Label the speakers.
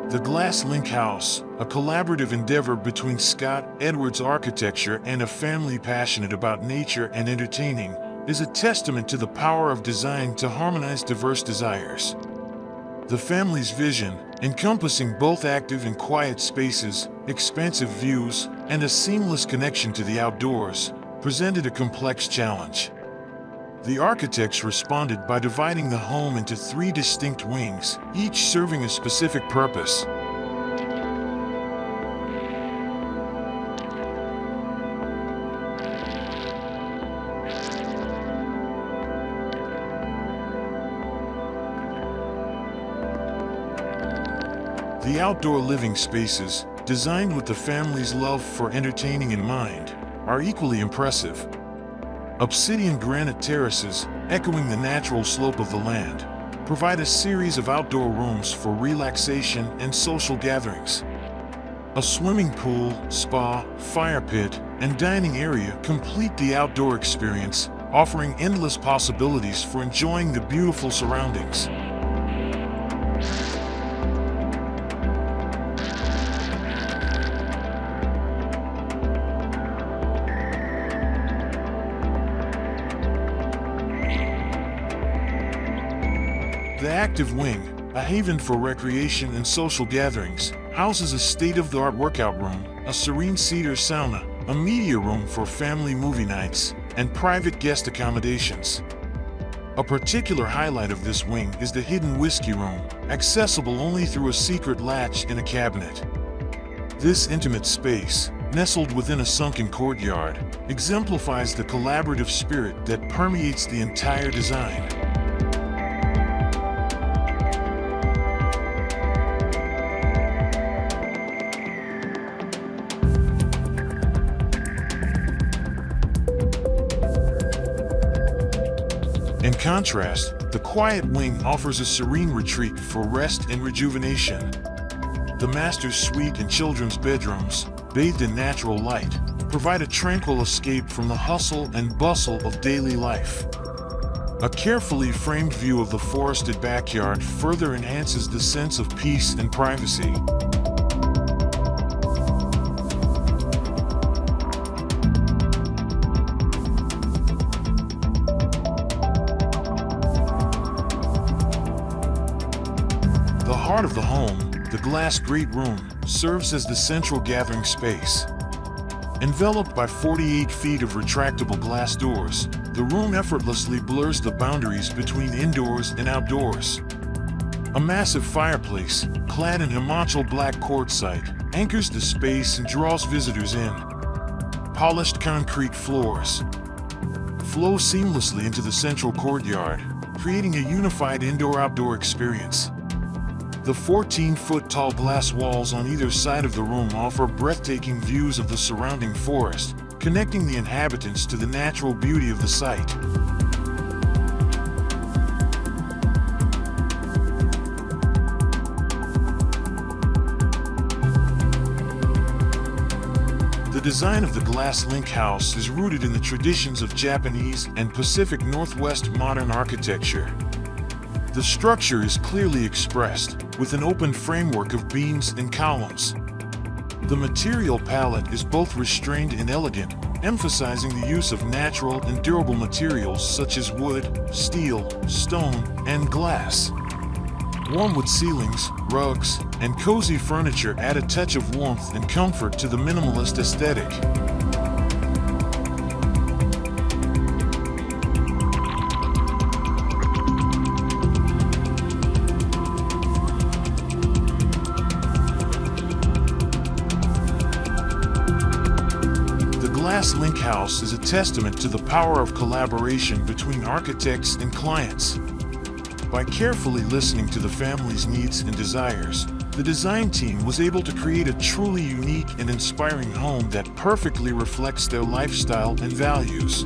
Speaker 1: The Glass Link House, a collaborative endeavor between Scott Edwards Architecture and a family passionate about nature and entertaining, is a testament to the power of design to harmonize diverse desires. The family's vision, encompassing both active and quiet spaces, expansive views, and a seamless connection to the outdoors, presented a complex challenge. The architects responded by dividing the home into 3 distinct wings, each serving a specific purpose. The outdoor living spaces, designed with the family's love for entertaining in mind, are equally impressive. Obsidian granite terraces, echoing the natural slope of the land, provide a series of outdoor rooms for relaxation and social gatherings. A swimming pool, spa, fire pit, and dining area complete the outdoor experience, offering endless possibilities for enjoying the beautiful surroundings. The active wing, a haven for recreation and social gatherings, houses a state-of-the-art workout room, a serene cedar sauna, a media room for family movie nights, and private guest accommodations. A particular highlight of this wing is the hidden whiskey room, accessible only through a secret latch in a cabinet. This intimate space, nestled within a sunken courtyard, exemplifies the collaborative spirit that permeates the entire design. In contrast, the quiet wing offers a serene retreat for rest and rejuvenation. The master's suite and children's bedrooms, bathed in natural light, provide a tranquil escape from the hustle and bustle of daily life. A carefully framed view of the forested backyard further enhances the sense of peace and privacy. The heart of the home, the glass great room, serves as the central gathering space. Enveloped by 48 feet of retractable glass doors, the room effortlessly blurs the boundaries between indoors and outdoors. A massive fireplace, clad in Himachal black quartzite, anchors the space and draws visitors in. Polished concrete floors flow seamlessly into the central courtyard, creating a unified indoor-outdoor experience. The 14-foot-tall glass walls on either side of the room offer breathtaking views of the surrounding forest, connecting the inhabitants to the natural beauty of the site. The design of the Glass Link House is rooted in the traditions of Japanese and Pacific Northwest modern architecture. The structure is clearly expressed, with an open framework of beams and columns. The material palette is both restrained and elegant, emphasizing the use of natural and durable materials such as wood, steel, stone, and glass. Warm wood ceilings, rugs, and cozy furniture add a touch of warmth and comfort to the minimalist aesthetic. The Glass Link House is a testament to the power of collaboration between architects and clients. By carefully listening to the family's needs and desires, the design team was able to create a truly unique and inspiring home that perfectly reflects their lifestyle and values.